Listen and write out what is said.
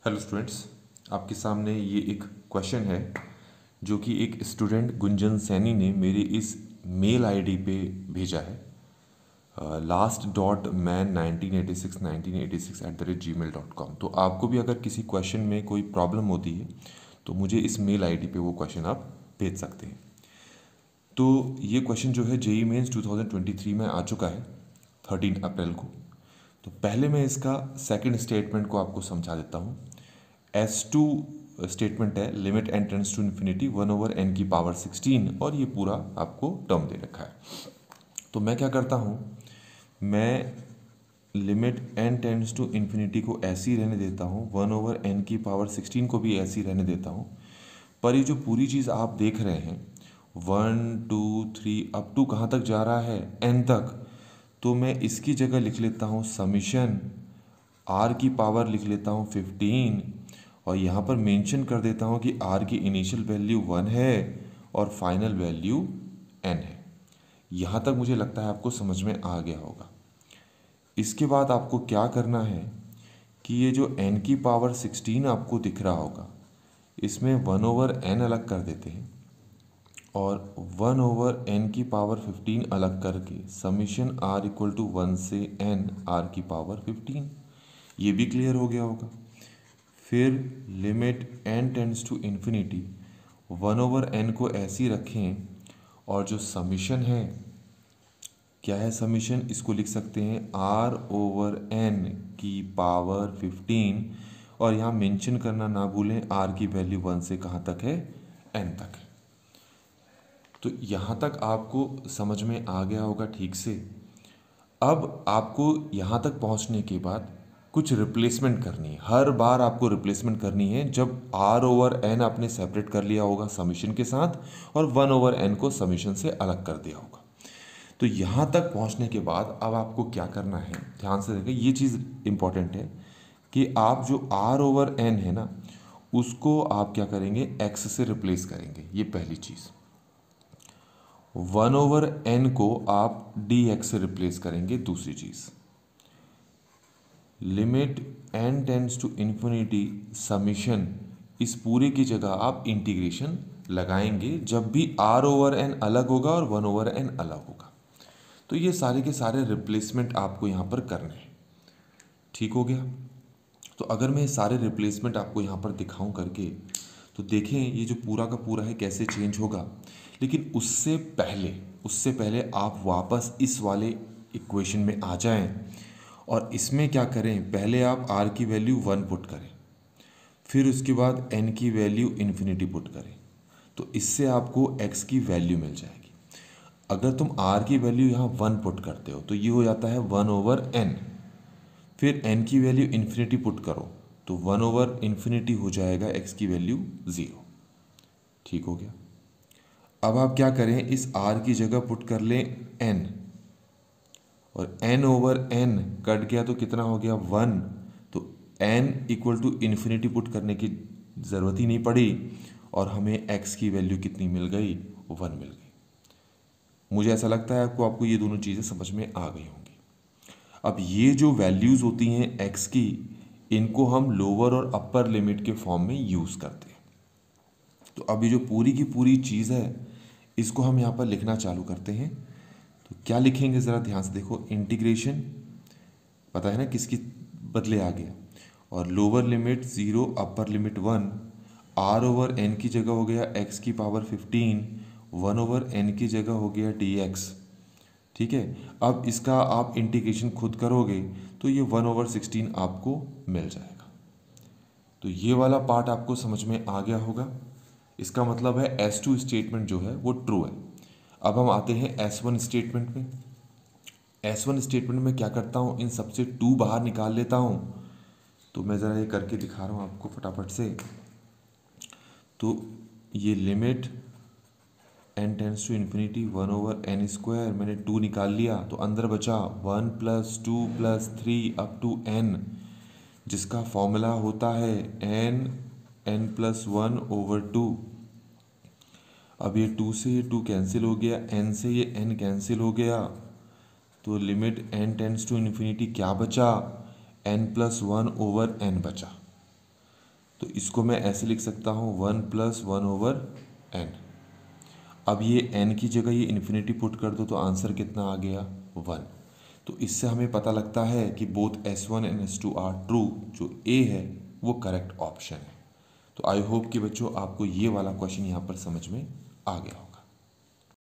Hello students, आपके सामने ये एक क्वेश्चन है जो कि एक स्टूडेंट गुंजन सैनी ने मेरी इस मेल आईडी पे भेजा है last.man1986 तो आपको भी अगर किसी क्वेश्चन में कोई प्रॉब्लम होती है तो मुझे इस मेल आईडी पे वो क्वेश्चन आप भेज सकते हैं। तो ये क्वेश्चन जो है जेई मेंस 2023 में आ चुका है 13 अप्रैल को। तो पहले मैं इसका सेकंड स्टेटमेंट को आपको समझा देता हूँ। S2 स्टेटमेंट है limit n tends to infinity 1/n की पावर 16 और ये पूरा आपको टर्म दे रखा है। तो मैं क्या करता हूँ, मैं limit n tends to infinity को ऐसे ही रहने देता हूँ, 1/n की पावर 16 को भी ऐसे ही रहने देता हूँ। पर ये जो पूरी चीज़ आप देख रहे हैं 1 2 3 अप टू कहाँ तक जा रहा है, n तक, तो मैं इसकी जगह लिख लेता हूँ समीशन r की पावर लिख लेता हूँ 15 और यहाँ पर मेंशन कर देता हूँ कि r की इनिशियल वैल्यू 1 है और फाइनल वैल्यू n है। यहाँ तक मुझे लगता है आपको समझ में आ गया होगा। इसके बाद आपको क्या करना है कि ये जो n की पावर 16 आपको दिख रहा होगा इसमें 1/n अलग कर देते हैं और 1/n की पावर 15 अलग करके समीशन r इक्वल टू 1 से n r की पावर 15, ये भी क्लियर हो गया होगा। फिर limit n tends to infinity 1/n को ऐसे ही रखें और जो समीशन है, क्या है समीशन, इसको लिख सकते हैं r/n की पावर 15 और यहाँ मेंशन करना ना भूलें r की वैल्यू 1 से कहाँ तक है, n तक है। तो यहाँ तक आपको समझ में आ गया होगा ठीक से। अब आपको यहाँ तक पहुँचने के बाद कुछ रिप्लेसमेंट करनी है। हर बार आपको रिप्लेसमेंट करनी है जब r/n आपने सेपरेट कर लिया होगा समीशन के साथ और 1/n को समीशन से अलग कर दिया होगा। तो यहाँ तक पहुँचने के बाद अब आपको क्या करना है, ध्यान से देखिए, ये चीज़ इम्पॉर्टेंट है कि आप जो r/n है ना उसको आप क्या करेंगे, x से रिप्लेस करेंगे। ये पहली चीज़। 1/n को आप dx से रिप्लेस करेंगे। दूसरी चीज़, limit n tends to infinity summation, इस पूरे की जगह आप इंटीग्रेशन लगाएंगे जब भी r/n अलग होगा और 1/n अलग होगा। तो ये सारे के सारे रिप्लेसमेंट आपको यहाँ पर करने हैं। ठीक हो गया। तो अगर मैं सारे रिप्लेसमेंट आपको यहाँ पर दिखाऊं करके, तो देखें ये जो पूरा का पूरा है कैसे चेंज होगा। लेकिन उससे पहले आप वापस इस वाले इक्वेशन में आ जाएं और इसमें क्या करें, पहले आप r की वैल्यू 1 पुट करें, फिर उसके बाद n की वैल्यू इन्फिनिटी पुट करें। तो इससे आपको x की वैल्यू मिल जाएगी। अगर तुम r की वैल्यू यहाँ 1 पुट करते हो तो ये हो जाता है 1/n। फिर n की वैल्यू इन्फिनिटी पुट करो तो 1/∞ हो जाएगा x की वैल्यू 0। ठीक हो गया। अब आप क्या करें, इस r की जगह पुट कर लें n और n/n कट गया तो कितना हो गया, 1। तो n equal to infinity put करने की ज़रूरत ही नहीं पड़ी और हमें x की वैल्यू कितनी मिल गई, 1 मिल गई। मुझे ऐसा लगता है आपको ये दोनों चीज़ें समझ में आ गई होंगी। अब ये जो वैल्यूज़ होती हैं x की, इनको हम लोअर और अपर लिमिट के फॉर्म में यूज़ करते हैं। तो अब ये जो पूरी की पूरी चीज़ है इसको हम यहाँ पर लिखना चालू करते हैं। तो क्या लिखेंगे ज़रा ध्यान से देखो, इंटीग्रेशन पता है ना किसकी बदले आ गया, और lower limit 0 upper limit 1, r/n की जगह हो गया x की पावर 15, 1/n की जगह हो गया dx। ठीक है। अब इसका आप इंटीग्रेशन खुद करोगे तो ये 1/16 आपको मिल जाएगा। तो ये वाला पार्ट आपको समझ में आ गया होगा। इसका मतलब है S2 स्टेटमेंट जो है वो ट्रू है। अब हम आते हैं S1 स्टेटमेंट में। S1 स्टेटमेंट में क्या करता हूँ, इन सबसे 2 बाहर निकाल लेता हूँ। तो मैं ज़रा ये करके दिखा रहा हूँ आपको फटाफट से। तो ये limit n tends to infinity 1/n² मैंने 2 निकाल लिया तो अंदर बचा 1 + 2 + 3 अप टू n, जिसका फॉर्मूला होता है n+1/2। अब ये 2 से ये 2 कैंसिल हो गया, n से ये n कैंसिल हो गया, तो limit n tends to infinity क्या बचा, n+1/n बचा। तो इसको मैं ऐसे लिख सकता हूँ 1+1/n। अब ये n की जगह ये इन्फिनिटी पुट कर दो तो आंसर कितना आ गया 1। तो इससे हमें पता लगता है कि both S1 and S2 are true, जो A है वो करेक्ट ऑप्शन है। तो आई होप कि बच्चों आपको ये वाला क्वेश्चन यहाँ पर समझ में आ गया हो।